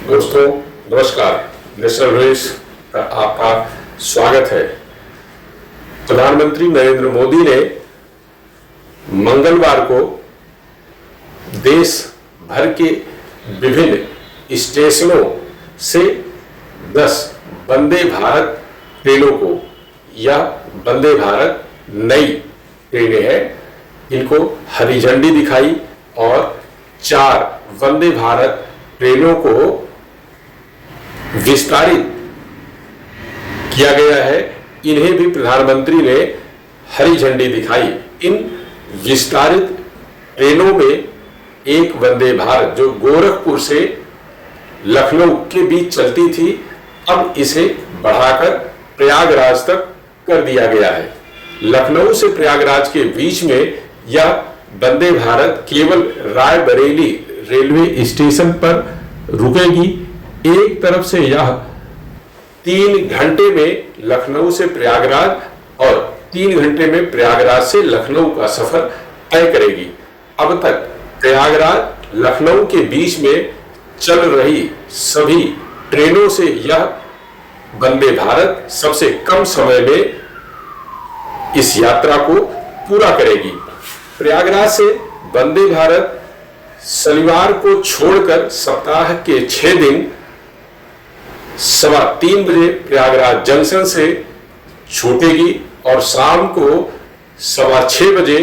दोस्तों नमस्कार। National voice का आपका स्वागत है। प्रधानमंत्री नरेंद्र मोदी ने मंगलवार को देश भर के विभिन्न स्टेशनों से 10 वंदे भारत ट्रेनों को, या वंदे भारत नई ट्रेनें हैं, इनको हरी झंडी दिखाई और 4 वंदे भारत ट्रेनों को विस्तारित किया गया है। इन्हें भी प्रधानमंत्री ने हरी झंडी दिखाई। इन विस्तारित ट्रेनों में एक वंदे भारत जो गोरखपुर से लखनऊ के बीच चलती थी, अब इसे बढ़ाकर प्रयागराज तक कर दिया गया है। लखनऊ से प्रयागराज के बीच में यह वंदे भारत केवल रायबरेली रेलवे स्टेशन पर रुकेगी। एक तरफ से यह 3 घंटे में लखनऊ से प्रयागराज और 3 घंटे में प्रयागराज से लखनऊ का सफर तय करेगी। अब तक प्रयागराज लखनऊ के बीच में चल रही सभी ट्रेनों से यह वंदे भारत सबसे कम समय में इस यात्रा को पूरा करेगी। प्रयागराज से वंदे भारत शनिवार को छोड़कर सप्ताह के 6 दिन 3:15 बजे प्रयागराज जंक्शन से छूटेगी और शाम को 6:15 बजे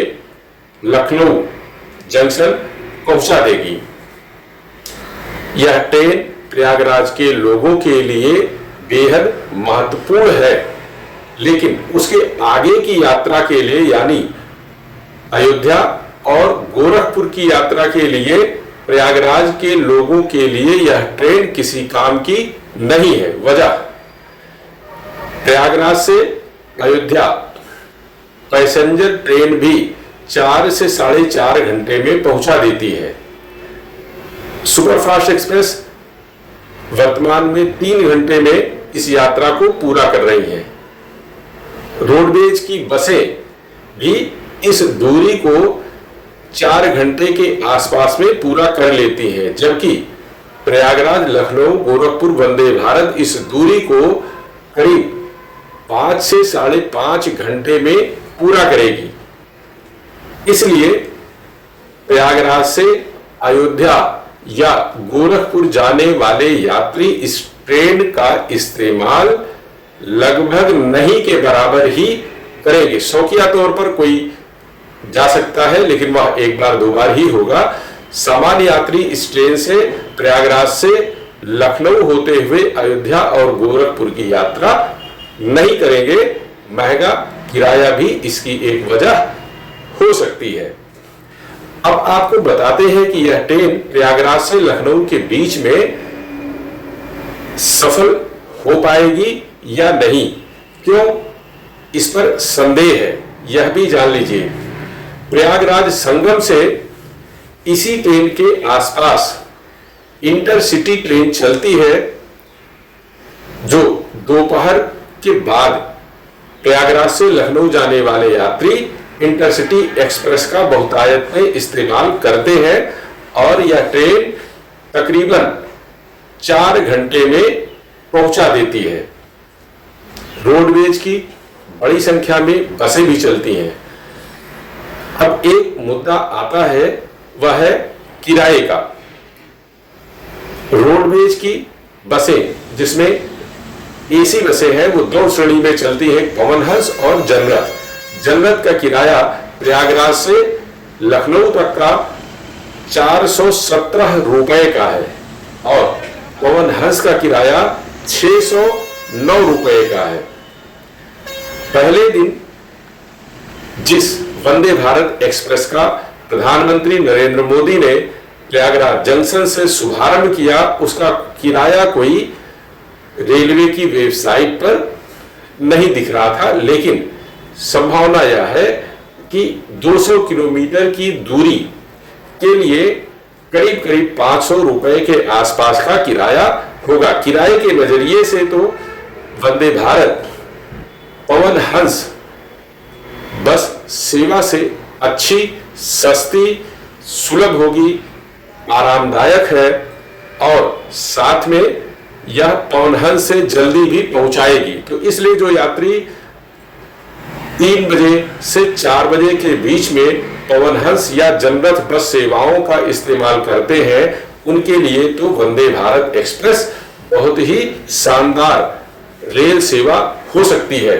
लखनऊ जंक्शन पहुंचा देगी। यह ट्रेन प्रयागराज के लोगों के लिए बेहद महत्वपूर्ण है, लेकिन उसके आगे की यात्रा के लिए यानी अयोध्या और गोरखपुर की यात्रा के लिए प्रयागराज के लोगों के लिए यह ट्रेन किसी काम की नहीं है। वजह, प्रयागराज से अयोध्या पैसेंजर ट्रेन भी 4 से 4.5 घंटे में पहुंचा देती है। सुपरफास्ट एक्सप्रेस वर्तमान में 3 घंटे में इस यात्रा को पूरा कर रही है। रोडवेज की बसें भी इस दूरी को 4 घंटे के आसपास में पूरा कर लेती है, जबकि प्रयागराज लखनऊ गोरखपुर वंदे भारत इस दूरी को करीब 5 से 5.5 घंटे में पूरा करेगी। इसलिए प्रयागराज से अयोध्या या गोरखपुर जाने वाले यात्री इस ट्रेन का इस्तेमाल लगभग नहीं के बराबर ही करेंगे। शौकिया तौर पर कोई जा सकता है, लेकिन वह 1 बार 2 बार ही होगा। सामान्य यात्री इस ट्रेन से प्रयागराज से लखनऊ होते हुए अयोध्या और गोरखपुर की यात्रा नहीं करेंगे। महंगा किराया भी इसकी एक वजह हो सकती है। अब आपको बताते हैं कि यह ट्रेन प्रयागराज से लखनऊ के बीच में सफल हो पाएगी या नहीं, क्यों इस पर संदेह है, यह भी जान लीजिए। प्रयागराज संगम से इसी ट्रेन के आसपास इंटरसिटी ट्रेन चलती है, जो दोपहर के बाद प्रयागराज से लखनऊ जाने वाले यात्री इंटरसिटी एक्सप्रेस का बहुतायत में इस्तेमाल करते हैं और यह ट्रेन तकरीबन 4 घंटे में पहुंचा देती है। रोडवेज की बड़ी संख्या में बसें भी चलती हैं। अब एक मुद्दा आता है, वह है किराए का। रोडवेज की बसें, जिसमें एसी बसें हैं, वो 2 श्रेणी में चलती हैं, पवन हंस और जनरत। जनरत का किराया प्रयागराज से लखनऊ तक का 417 रुपए का है और पवन हंस का किराया 609 रुपए का है। पहले दिन जिस वंदे भारत एक्सप्रेस का प्रधानमंत्री नरेंद्र मोदी ने प्रयागराज जंक्शन से शुभारंभ किया, उसका किराया कोई रेलवे की वेबसाइट पर नहीं दिख रहा था, लेकिन संभावना यह है कि 200 किलोमीटर की दूरी के लिए करीब करीब 500 रुपए के आसपास का किराया होगा। किराए के नजरिए से तो वंदे भारत पवन हंस बस सेवा से अच्छी, सस्ती, सुलभ होगी, आरामदायक है और साथ में यह पवनहंस से जल्दी भी पहुंचाएगी। तो इसलिए जो यात्री 3 बजे से 4 बजे के बीच में पवनहंस या जनरथ बस सेवाओं का इस्तेमाल करते हैं, उनके लिए तो वंदे भारत एक्सप्रेस बहुत ही शानदार रेल सेवा हो सकती है।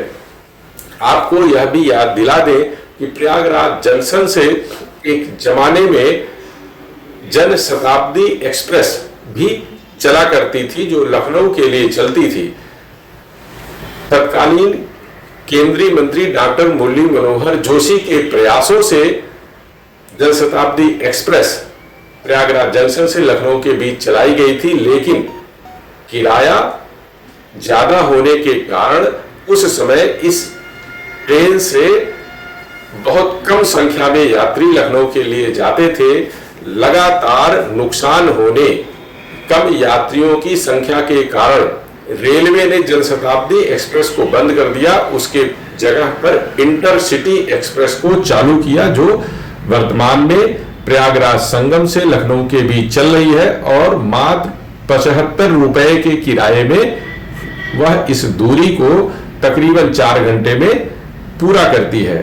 आपको यह भी याद दिला दें कि प्रयागराज जंक्शन से एक जमाने में जन शताब्दी एक्सप्रेस भी चला करती थी, जो लखनऊ के लिए चलती थी। तत्कालीन केंद्रीय मंत्री डॉक्टर मुरली मनोहर जोशी के प्रयासों से जन शताब्दी एक्सप्रेस प्रयागराज जंक्शन से लखनऊ के बीच चलाई गई थी, लेकिन किराया ज्यादा होने के कारण उस समय इस ट्रेन से बहुत कम संख्या में यात्री लखनऊ के लिए जाते थे। लगातार नुकसान होने, कम यात्रियों की संख्या के कारण रेलवे ने जनशताब्दी एक्सप्रेस को बंद कर दिया। उसके जगह पर इंटरसिटी एक्सप्रेस को चालू किया, जो वर्तमान में प्रयागराज संगम से लखनऊ के बीच चल रही है और मात्र 75 रुपए के किराए में वह इस दूरी को तकरीबन 4 घंटे में पूरा करती है।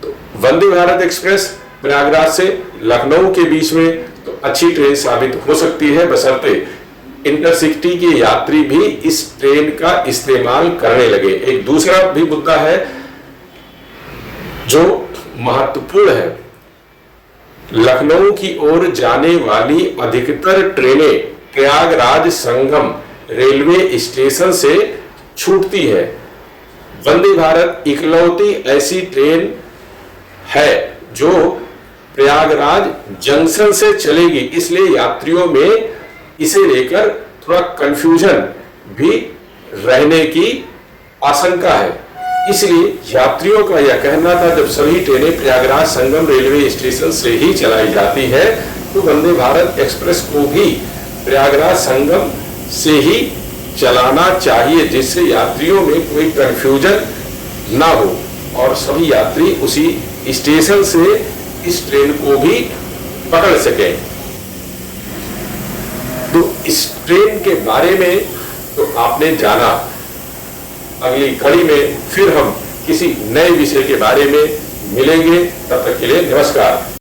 तो वंदे भारत एक्सप्रेस प्रयागराज से लखनऊ के बीच में तो अच्छी ट्रेन साबित हो सकती है, बशर्ते इंटरसिटी के यात्री भी इस ट्रेन का इस्तेमाल करने लगे। एक दूसरा भी मुद्दा है जो महत्वपूर्ण है। लखनऊ की ओर जाने वाली अधिकतर ट्रेनें प्रयागराज संगम रेलवे स्टेशन से छूटती है। वंदे भारत इकलौती ऐसी ट्रेन है जो प्रयागराज जंक्शन से चलेगी, इसलिए यात्रियों में इसे लेकर थोड़ा कंफ्यूजन भी रहने की आशंका है। इसलिए यात्रियों का यह कहना था, जब सभी ट्रेनें प्रयागराज संगम रेलवे स्टेशन से ही चलाई जाती है तो वंदे भारत एक्सप्रेस को भी प्रयागराज संगम से ही चलाना चाहिए, जिससे यात्रियों में कोई कंफ्यूजन ना हो और सभी यात्री उसी स्टेशन से इस ट्रेन को भी पकड़ सकें। तो इस ट्रेन के बारे में तो आपने जाना। अगली कड़ी में फिर हम किसी नए विषय के बारे में मिलेंगे। तब तक के लिए नमस्कार।